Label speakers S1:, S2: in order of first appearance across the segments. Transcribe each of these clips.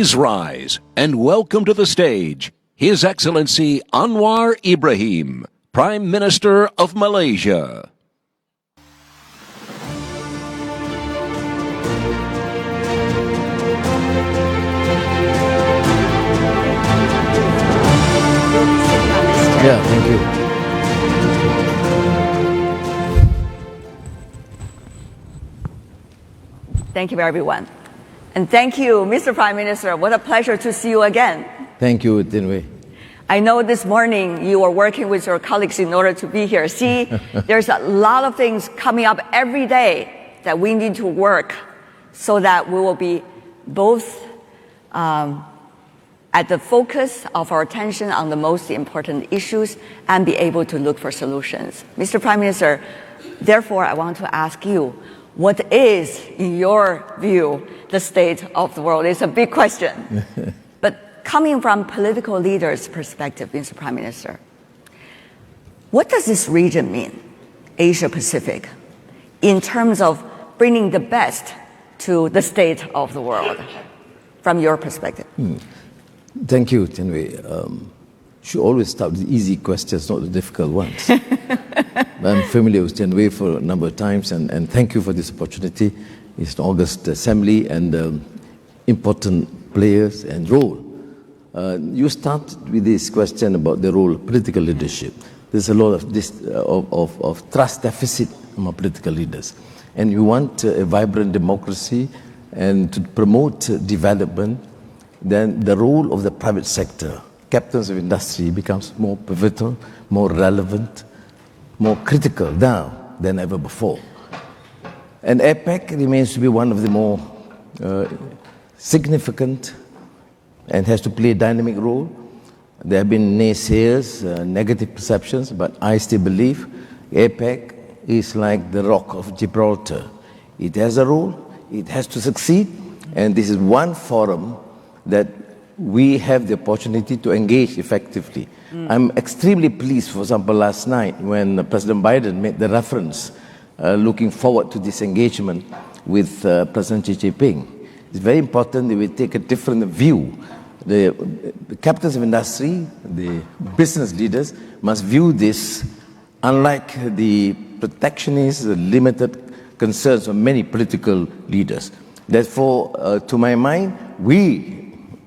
S1: Please rise and welcome to the stage His Excellency ANWAR Ibrahim, Prime Minister of Malaysia.
S2: Yeah, thank you.
S3: Thank you, everyone. And thank you, Mr. Prime Minister. What a pleasure to see you again.
S2: Thank you, Tinwei.
S3: I know this morning you were working with your colleagues in order to be here. See, there's a lot of things coming up every day that we need to work so that we will be both at the focus of our attention on the most important issues and be able to look for solutions. Mr. Prime Minister, therefore, I want to ask you, what is, in your view, the state of the world? It's a big question. But coming from political leaders' perspective, Mr. Prime Minister, what does this region mean, Asia Pacific, in terms of bringing the best to the state of the world, from your perspective?
S2: Thank you, Tinwei. Should always start with the easy questions, not the difficult ones. I'm familiar with Tinwei for a number of times, and thank you for this opportunity. It's an August Assembly and important players and role. You start with this question about the role of political leadership. There's a lot of this of trust deficit among political leaders, and you want a vibrant democracy and to promote development. Then the role of the private sector, captains of industry, becomes more pivotal, more relevant, more critical now than ever before. And APEC remains to be one of the more significant and has to play a dynamic role. There have been naysayers, negative perceptions, but I still believe APEC is like the Rock of Gibraltar. It has a role, it has to succeed, and this is one forum that we have the opportunity to engage effectively. I'm extremely pleased, for example, last night when President Biden made the reference looking forward to this engagement with President Xi Jinping. It's very important that we take a different view. The captains of industry, the business leaders must view this unlike the protectionist, limited concerns of many political leaders. Therefore, to my mind, we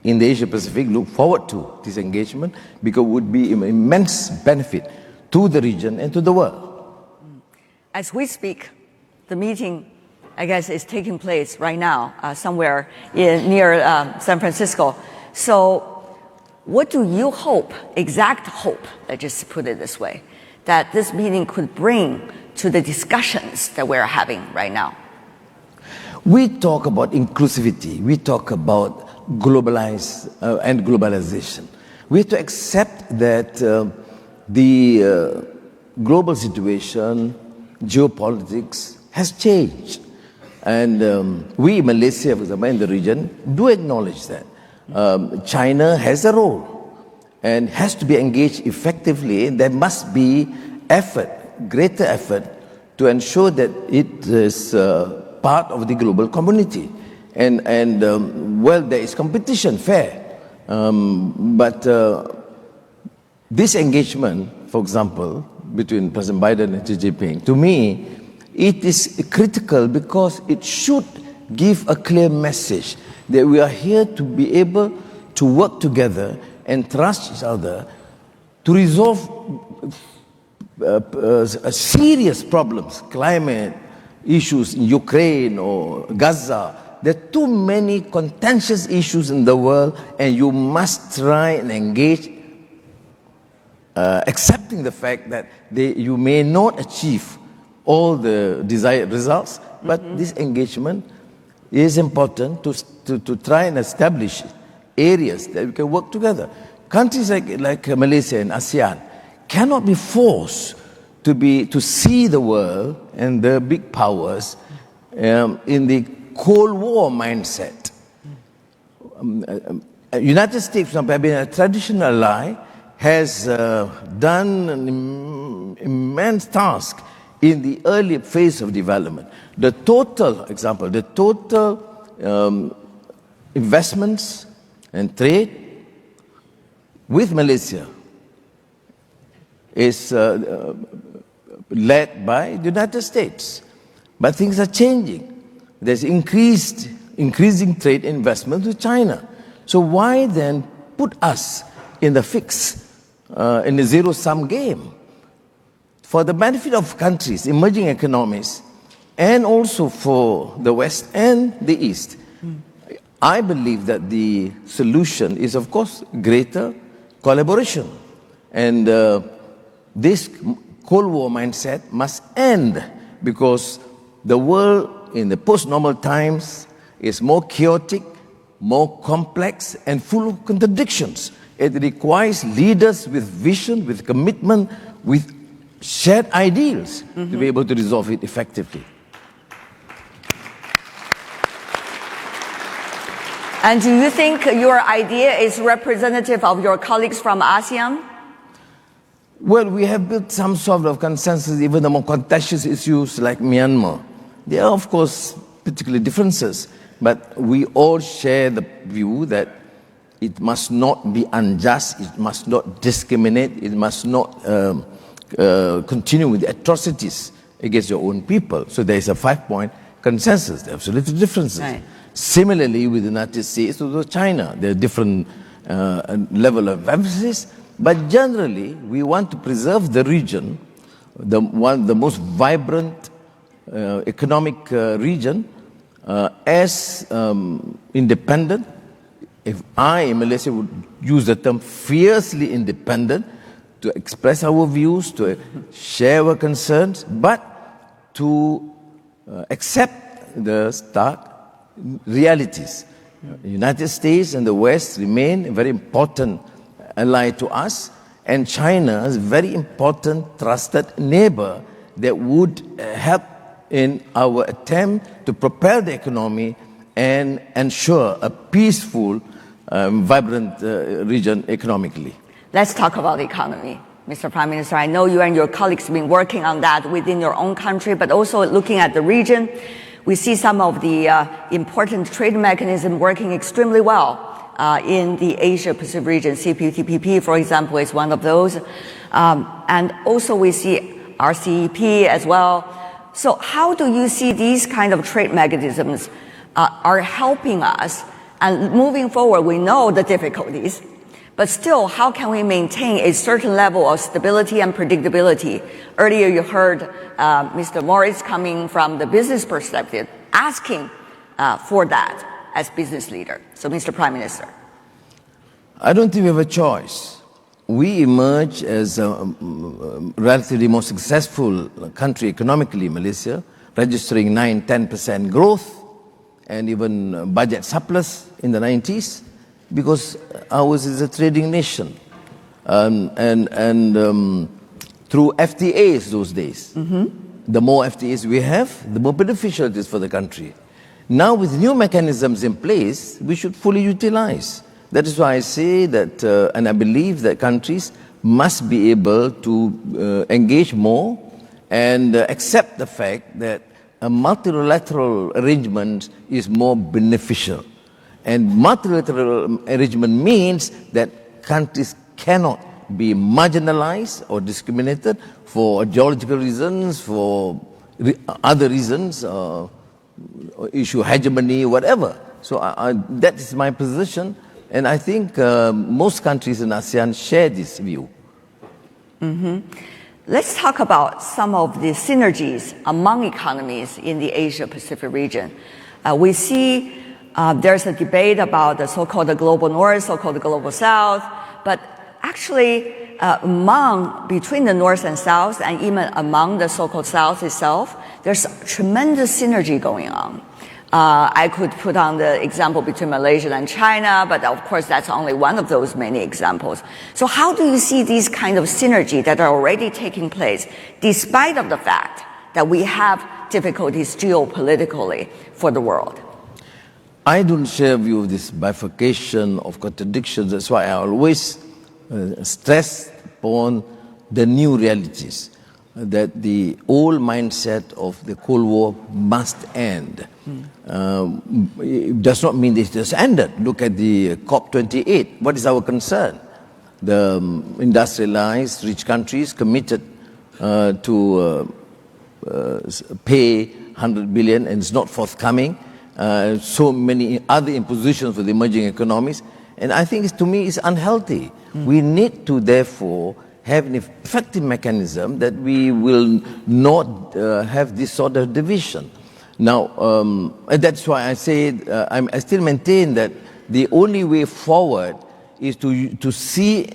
S2: in the Asia Pacific look forward to this engagement because it would be an immense benefit to the region and to the world.
S3: As we speak, the meeting, I guess, is taking place right now somewhere near San Francisco. So what do you hope, exact hope, let's just put it this way, that this meeting could bring to the discussions that we're having right now?
S2: We talk about inclusivity. We talk about globalization. We have to accept that the global situation, geopolitics, has changed. And we, Malaysia, for example, in the region, do acknowledge that. China has a role and has to be engaged effectively. There must be effort, greater effort, to ensure that it is part of the global community. And well, there is competition, fair. But this engagement, for example, between President Biden and Xi Jinping, to me, it is critical because it should give a clear message that we are here to be able to work together and trust each other to resolve serious problems, climate issues in Ukraine or Gaza. There are too many contentious issues in the world, and you must try and engage, accepting the fact that you may not achieve all the desired results, but this engagement is important to try and establish areas that we can work together. Countries like Malaysia and ASEAN cannot be forced to see the world and the big powers in the Cold War mindset. United States, for example, being a traditional ally, has done an immense task in the early phase of development. The total investments and trade with Malaysia is led by the United States. But things are changing. There's increasing trade investment with China. So why then put us in the fix, in the zero-sum game? For the benefit of countries, emerging economies, and also for the West and the East, I believe that the solution is, of course, greater collaboration. And this Cold War mindset must end, because the world in the post-normal times is more chaotic, more complex, and full of contradictions. It requires leaders with vision, with commitment, with shared ideals to be able to resolve it effectively.
S3: And do you think your idea is representative of your colleagues from ASEAN?
S2: Well, we have built some sort of consensus, even among contentious issues like Myanmar. There are, of course, particular differences, but we all share the view that it must not be unjust, it must not discriminate, it must not continue with atrocities against your own people. So there is a 5-point consensus. There are absolutely differences. Right. Similarly, with the United States or China, there are different level of emphasis. But generally, we want to preserve the region, the most vibrant economic region, as independent. If I, in Malaysia, would use the term fiercely independent, to express our views, to share our concerns, but to accept the stark realities. The United States and the West remain a very important ally to us, and China is a very important trusted neighbor that would help in our attempt to propel the economy and ensure a peaceful, vibrant region economically.
S3: Let's talk about the economy. Mr. Prime Minister, I know you and your colleagues have been working on that within your own country, but also looking at the region. We see some of the important trade mechanisms working extremely well in the Asia-Pacific region. CPTPP, for example, is one of those. And also we see RCEP as well. So how do you see these kind of trade mechanisms are helping us? And moving forward, we know the difficulties, but still, how can we maintain a certain level of stability and predictability? Earlier, you heard Mr. Morris coming from the business perspective, asking for that as business leader. So, Mr. Prime Minister.
S2: I don't think we have a choice. We emerge as a relatively more successful country economically, Malaysia, registering 9-10% growth and even budget surplus in the 90s, because ours is a trading nation. Through FTAs those days. The more FTAs we have, the more beneficial it is for the country. Now with new mechanisms in place, we should fully utilize. That is why I say that, and I believe that countries must be able to engage more and accept the fact that a multilateral arrangement is more beneficial. And multilateral arrangement means that countries cannot be marginalized or discriminated for ideological reasons, for other reasons, issue hegemony, whatever. So that is my position, and I think most countries in ASEAN share this view.
S3: Let's talk about some of the synergies among economies in the Asia-Pacific region. We see there's a debate about the so-called global north, so-called global south, but actually between the north and south, and even among the so-called south itself, there's tremendous synergy going on. I could put on the example between Malaysia and China, but of course that's only one of those many examples. So how do you see these kind of synergy that are already taking place, despite of the fact that we have difficulties geopolitically for the world?
S2: I don't share a view of this bifurcation of contradictions. That's why I always stress upon the new realities. that the old mindset of the Cold War must end. It does not mean it just ended. Look at the COP28. What is our concern? The industrialized, rich countries committed to pay 100 billion and it's not forthcoming. So many other impositions for the emerging economies. And I think, to me, it's unhealthy. We need to, therefore, have an effective mechanism that we will not have this sort of division. Now, that's why I say I still maintain that the only way forward is to see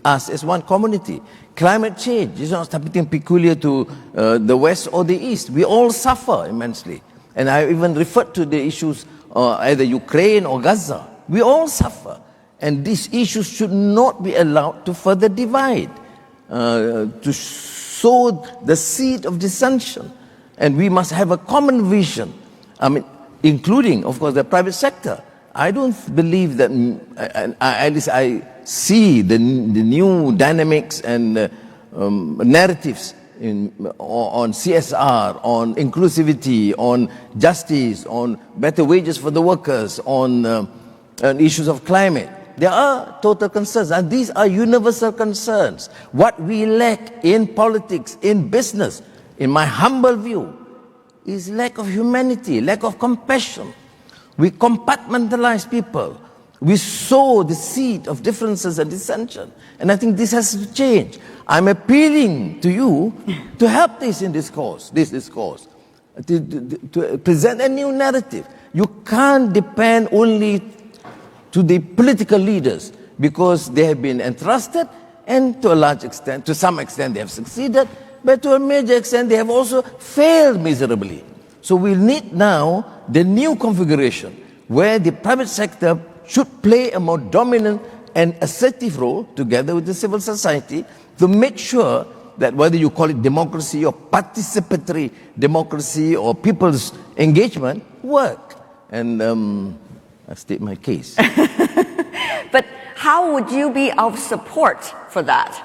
S2: us as one community. Climate change is not something peculiar to the West or the East. We all suffer immensely. And I even referred to the issues either Ukraine or Gaza. We all suffer. And these issues should not be allowed to further divide, to sow the seed of dissension. And we must have a common vision, including, of course, the private sector. I don't believe that, at least I see the new dynamics and narratives on CSR, on inclusivity, on justice, on better wages for the workers, on issues of climate. There are total concerns, and these are universal concerns. What we lack in politics, in business, in my humble view, is lack of humanity, lack of compassion. We compartmentalize people. We sow the seed of differences and dissension. And I think this has to change. I'm appealing to you to help this discourse, to present a new narrative. You can't depend only to the political leaders because they have been entrusted, and to a large extent, to some extent they have succeeded, but to a major extent they have also failed miserably. So we need now the new configuration where the private sector should play a more dominant and assertive role together with the civil society to make sure that whether you call it democracy or participatory democracy or people's engagement work. And I state my case.
S3: But how would you be of support for that?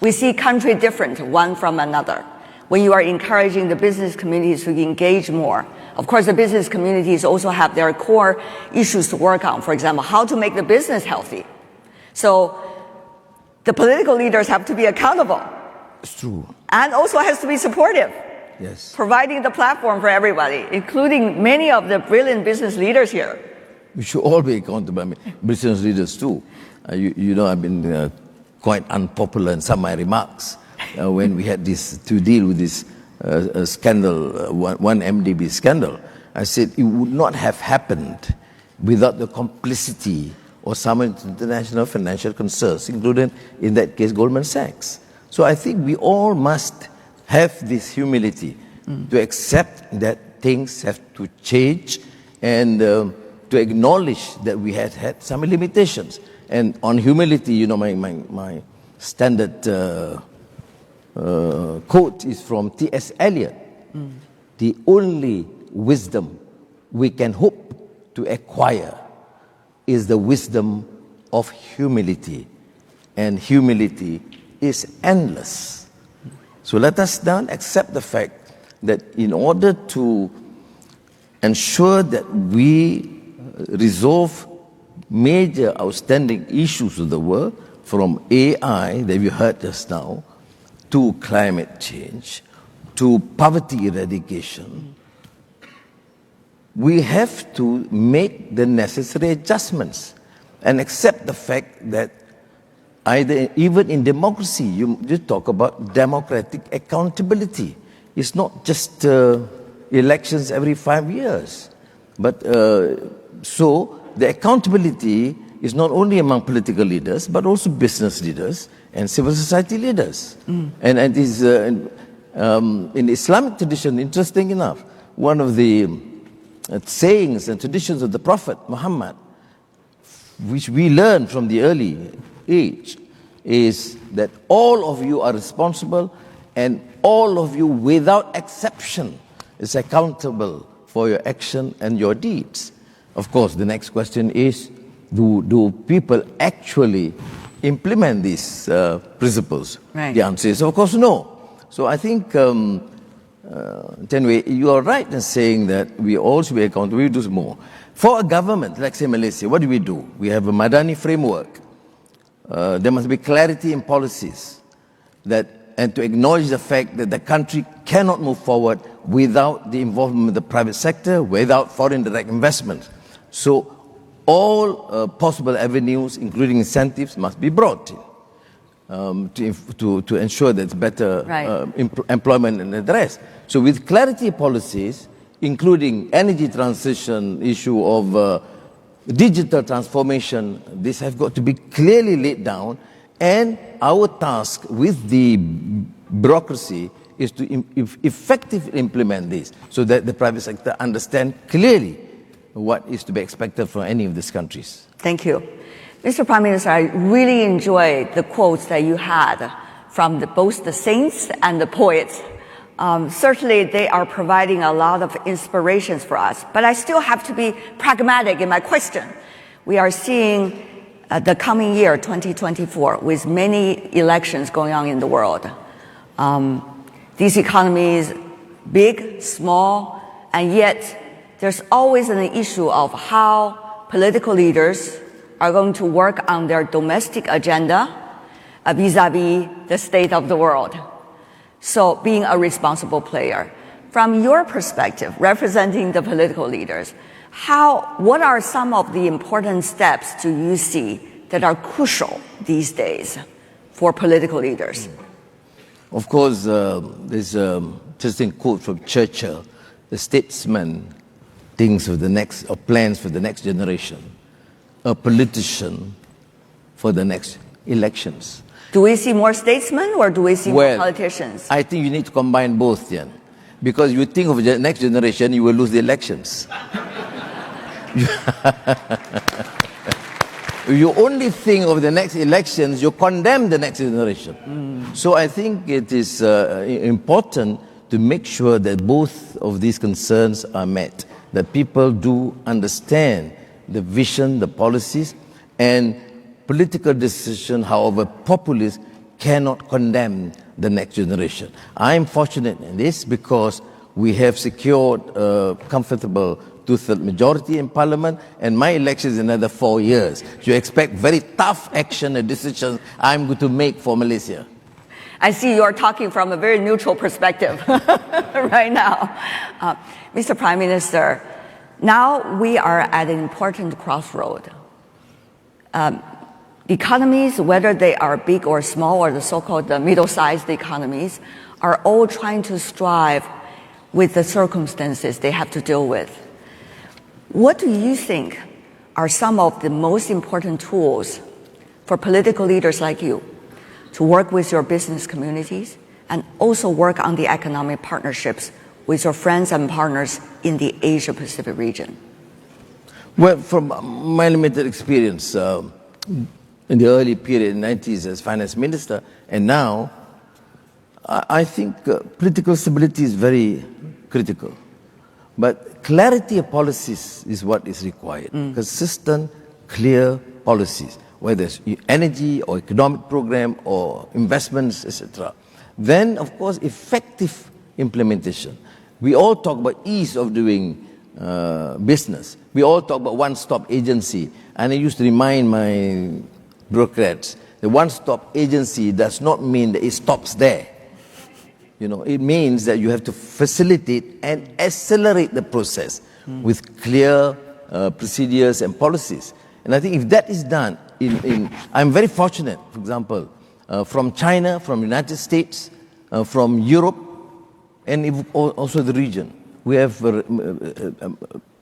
S3: We see countries different one from another. When you are encouraging the business communities to engage more, of course, the business communities also have their core issues to work on. For example, how to make the business healthy. So the political leaders have to be accountable.
S2: It's true.
S3: And also has to be supportive.
S2: Yes.
S3: Providing the platform for everybody, including many of the brilliant business leaders here.
S2: We should all be accountable. Business leaders too. You know, I've been quite unpopular in some of my remarks when we had to deal with this scandal, one MDB scandal. I said it would not have happened without the complicity of some international financial concerns, including, in that case, Goldman Sachs. So I think we all must have this humility to accept that things have to change and to acknowledge that we had some limitations. And on humility, you know, my standard quote is from T.S. Eliot. The only wisdom we can hope to acquire is the wisdom of humility. And humility is endless. So let us now accept the fact that in order to ensure that we resolve major outstanding issues of the world, from AI that we heard just now, to climate change, to poverty eradication, we have to make the necessary adjustments and accept the fact that even in democracy, you talk about democratic accountability. It's not just elections every 5 years, but so the accountability is not only among political leaders, but also business leaders and civil society leaders. And it is, in the Islamic tradition, interesting enough, one of the sayings and traditions of the Prophet Muhammad, which we learn from the early age, is that all of you are responsible and all of you, without exception, is accountable for your action and your deeds. Of course, the next question is, do people actually implement these principles?
S3: Right.
S2: The answer is, of course, no. So I think, Tenway, you are right in saying that we all should be accountable. We do more. For a government, like say Malaysia, what do? We have a Madani framework. There must be clarity in policies and to acknowledge the fact that the country cannot move forward without the involvement of the private sector, without foreign direct investment. So all possible avenues, including incentives, must be brought in to ensure that it's better employment and the rest. So with clarity policies, including energy transition, issue of digital transformation, this has got to be clearly laid down, and our task with the bureaucracy is to effectively implement this so that the private sector understand clearly what is to be expected from any of these countries.
S3: Thank you. Mr. Prime Minister, I really enjoyed the quotes that you had from both the saints and the poets. Certainly, they are providing a lot of inspirations for us, but I still have to be pragmatic in my question. We are seeing the coming year, 2024, with many elections going on in the world. These economies, big, small, and yet there's always an issue of how political leaders are going to work on their domestic agenda vis-a-vis the state of the world. So being a responsible player. From your perspective, representing the political leaders, what are some of the important steps do you see that are crucial these days for political leaders?
S2: Of course, there's an interesting quote from Churchill: the statesman thinks of the next, or plans for the next generation, a politician for the next elections.
S3: Do we see more statesmen or do we see more politicians?
S2: I think you need to combine both, Tian. Because you think of the next generation, you will lose the elections. You only think of the next elections, you condemn the next generation. So I think it is important to make sure that both of these concerns are met, that people do understand the vision, the policies, and political decision, however populist, cannot condemn the next generation. I am fortunate in this because we have secured a comfortable two-thirds majority in Parliament, and my election is another 4 years. So you expect very tough action and decisions I'm going to make for Malaysia.
S3: I see you are talking from a very neutral perspective right now. Mr. Prime Minister, now we are at an important crossroad. Economies, whether they are big or small, or the so-called middle-sized economies, are all trying to strive with the circumstances they have to deal with. What do you think are some of the most important tools for political leaders like you to work with your business communities and also work on the economic partnerships with your friends and partners in the Asia-Pacific region?
S2: Well, from my limited experience, in the early period, in the 90s as finance minister, and now, I think political stability is very critical. But clarity of policies is what is required. Consistent, clear policies, whether it's energy or economic program or investments, etc. Then, of course, effective implementation. We all talk about ease of doing business. We all talk about one-stop agency. And I used to remind my bureaucrats, the one-stop agency does not mean that it stops there. You know, it means that you have to facilitate and accelerate the process with clear procedures and policies. And I think if that is done, I'm very fortunate, for example, from China, from the United States, from Europe, and also the region. We have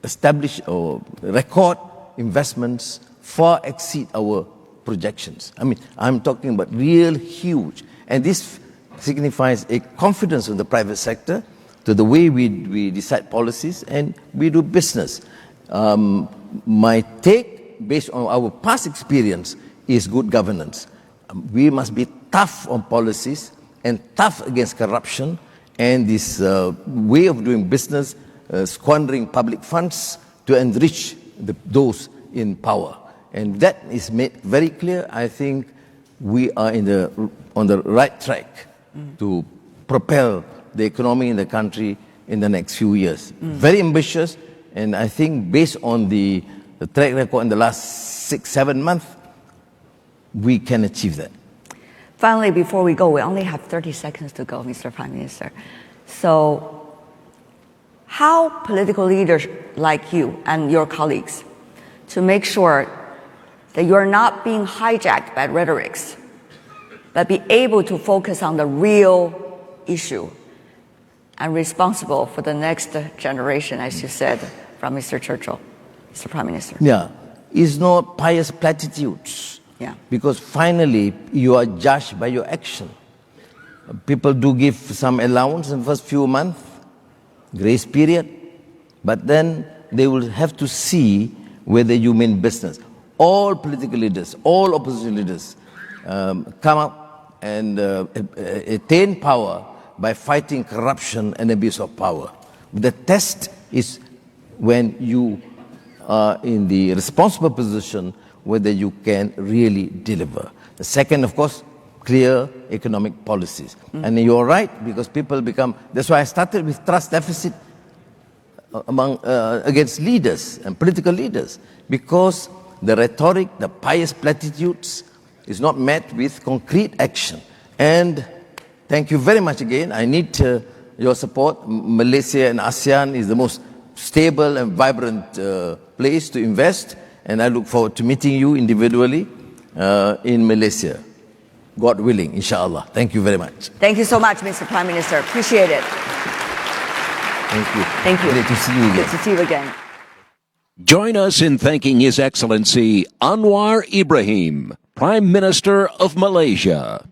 S2: established or record investments far exceed our projections. I mean, I'm talking about real huge. And this signifies a confidence in the private sector to the way we decide policies and we do business. My take, based on our past experience, is good governance. We must be tough on policies and tough against corruption and this way of doing business, squandering public funds to enrich those in power. And that is made very clear. I think we are on the right track to propel the economy in the country in the next few years. Very ambitious, and I think based on the track record in the last 6-7 months, we can achieve that.
S3: Finally, before we go, we only have 30 seconds to go, Mr. Prime Minister. So, how political leaders like you and your colleagues to make sure that you're not being hijacked by rhetorics, but be able to focus on the real issue and responsible for the next generation, as you said, from Mr. Churchill, Mr. Prime Minister?
S2: Yeah, it's not pious platitudes.
S3: Yeah.
S2: Because finally, you are judged by your action. People do give some allowance in the first few months, grace period, but then they will have to see whether you mean business. All political leaders, all opposition leaders come up and attain power by fighting corruption and abuse of power. The test is when you are in the responsible position, whether you can really deliver. The second, of course, clear economic policies. And you're right, because people become, that's why I started with trust deficit against leaders and political leaders, because the rhetoric, the pious platitudes is not met with concrete action. And thank you very much again. I need your support. Malaysia and ASEAN is the most stable and vibrant place to invest, and I look forward to meeting you individually in Malaysia. God willing, inshallah. Thank you very much.
S3: Thank you so much, Mr. Prime Minister. Appreciate it.
S2: Thank you.
S3: Thank you.
S2: Great to see you again.
S3: Good to see you again.
S1: Join us in thanking His Excellency Anwar Ibrahim, Prime Minister of Malaysia.